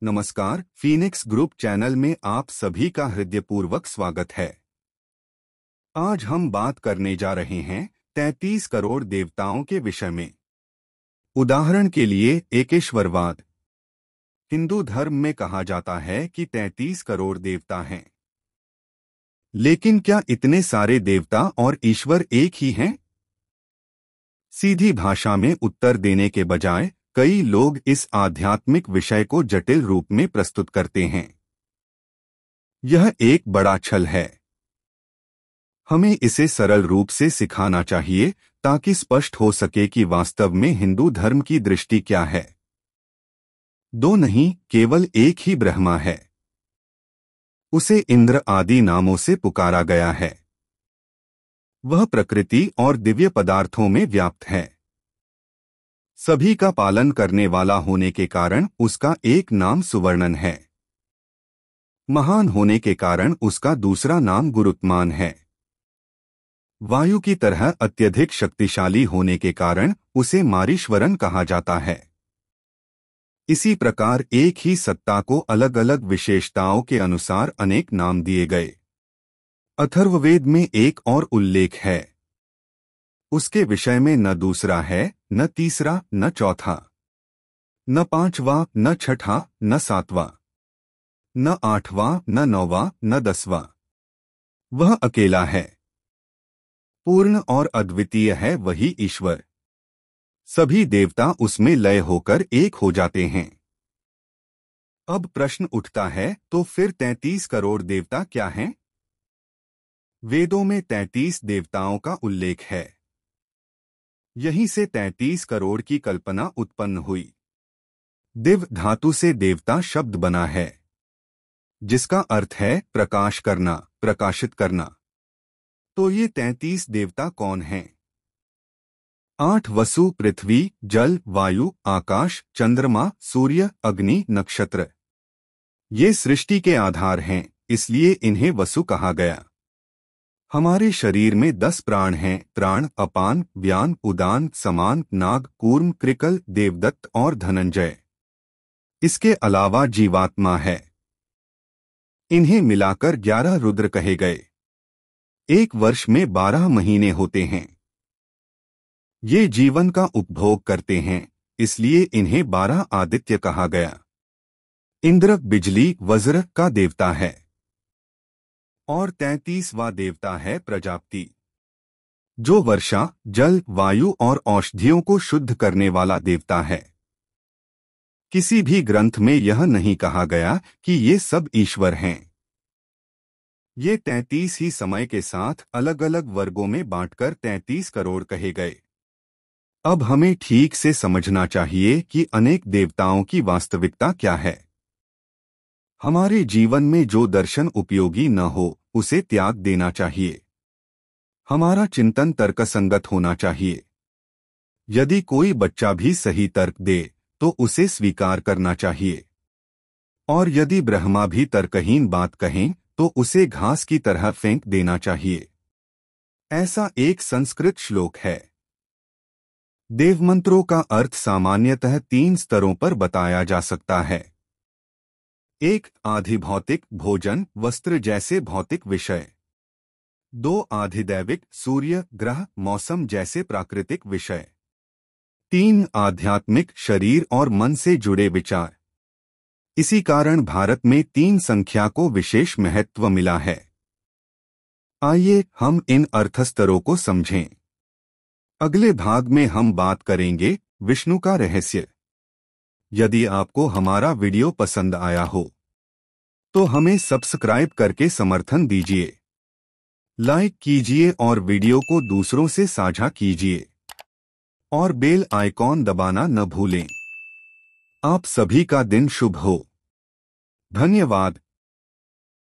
नमस्कार, Phoenix group channel में आप सभी का हृदयपूर्वक स्वागत है। आज हम बात करने जा रहे हैं 33 करोड़ देवताओं के विषय में। उदाहरण के लिए एकेश्वरवाद। हिंदू धर्म में कहा जाता है कि 33 करोड़ देवता हैं। लेकिन क्या इतने सारे देवता और ईश्वर एक ही हैं? सीधी भाषा में उत्तर देने के बजाय कई लोग इस आध्यात्मिक विषय को जटिल रूप में प्रस्तुत करते हैं। यह एक बड़ा छल है। हमें इसे सरल रूप से सिखाना चाहिए ताकि स्पष्ट हो सके कि वास्तव में हिंदू धर्म की दृष्टि क्या है। दो नहीं, केवल एक ही ब्रह्मा है। उसे इंद्र आदि नामों से पुकारा गया है। वह प्रकृति और दिव्य पदार्थों में व्याप्त है। सभी का पालन करने वाला होने के कारण उसका एक नाम सुवर्णन है। महान होने के कारण उसका दूसरा नाम गुरुत्मान है। वायु की तरह अत्यधिक शक्तिशाली होने के कारण उसे मारीश्वरन कहा जाता है। इसी प्रकार एक ही सत्ता को अलग अलग विशेषताओं के अनुसार अनेक नाम दिए गए। अथर्ववेद में एक और उल्लेख है। उसके विषय में न दूसरा है, न तीसरा, न चौथा, न पांचवा, न छठा, न सातवां, न आठवां, न नौवां, न दसवां। वह अकेला है। पूर्ण और अद्वितीय है वही ईश्वर। सभी देवता उसमें लय होकर एक हो जाते हैं। अब प्रश्न उठता है, तो फिर 33 करोड़ देवता क्या हैं? वेदों में 33 देवताओं का उल्लेख है। यहीं से 33 करोड़ की कल्पना उत्पन्न हुई। दिव धातु से देवता शब्द बना है, जिसका अर्थ है प्रकाश करना, प्रकाशित करना। तो ये 33 देवता कौन हैं? 8 वसु, पृथ्वी, जल, वायु, आकाश, चंद्रमा, सूर्य, अग्नि, नक्षत्र। ये सृष्टि के आधार हैं, इसलिए इन्हें वसु कहा गया। हमारे शरीर में 10 प्राण हैं: प्राण, अपान, व्यान, उदान, समान, नाग, कूर्म, कृकल, देवदत्त और धनंजय। इसके अलावा जीवात्मा है। इन्हें मिलाकर 11 रुद्र कहे गए। एक वर्ष में 12 महीने होते हैं। ये जीवन का उपभोग करते हैं, इसलिए इन्हें 12 आदित्य कहा गया। इंद्र बिजली, वज्र का देवता है। और 33वां देवता है प्रजापति, जो वर्षा, जल, वायु और औषधियों को शुद्ध करने वाला देवता है। किसी भी ग्रंथ में यह नहीं कहा गया कि ये सब ईश्वर हैं। ये 33 ही समय के साथ अलग अलग वर्गों में बांटकर 33 करोड़ कहे गए। अब हमें ठीक से समझना चाहिए कि अनेक देवताओं की वास्तविकता क्या है। हमारे जीवन में जो दर्शन उपयोगी न हो उसे त्याग देना चाहिए। हमारा चिंतन तर्कसंगत होना चाहिए। यदि कोई बच्चा भी सही तर्क दे तो उसे स्वीकार करना चाहिए। और यदि ब्रह्मा भी तर्कहीन बात कहें तो उसे घास की तरह फेंक देना चाहिए। ऐसा एक संस्कृत श्लोक है। देवमंत्रों का अर्थ सामान्यतः 3 स्तरों पर बताया जा सकता है। 1. आधिभौतिक, भोजन, वस्त्र जैसे भौतिक विषय। 2. आधिदैविक, सूर्य, ग्रह, मौसम जैसे प्राकृतिक विषय। 3. आध्यात्मिक, शरीर और मन से जुड़े विचार। इसी कारण भारत में 3 संख्या को विशेष महत्व मिला है। आइए हम इन अर्थस्तरों को समझें। अगले भाग में हम बात करेंगे विष्णु का रहस्य। यदि आपको हमारा वीडियो पसंद आया हो तो हमें सब्सक्राइब करके समर्थन दीजिए, लाइक कीजिए और वीडियो को दूसरों से साझा कीजिए और बेल आइकॉन दबाना न भूलें। आप सभी का दिन शुभ हो। धन्यवाद।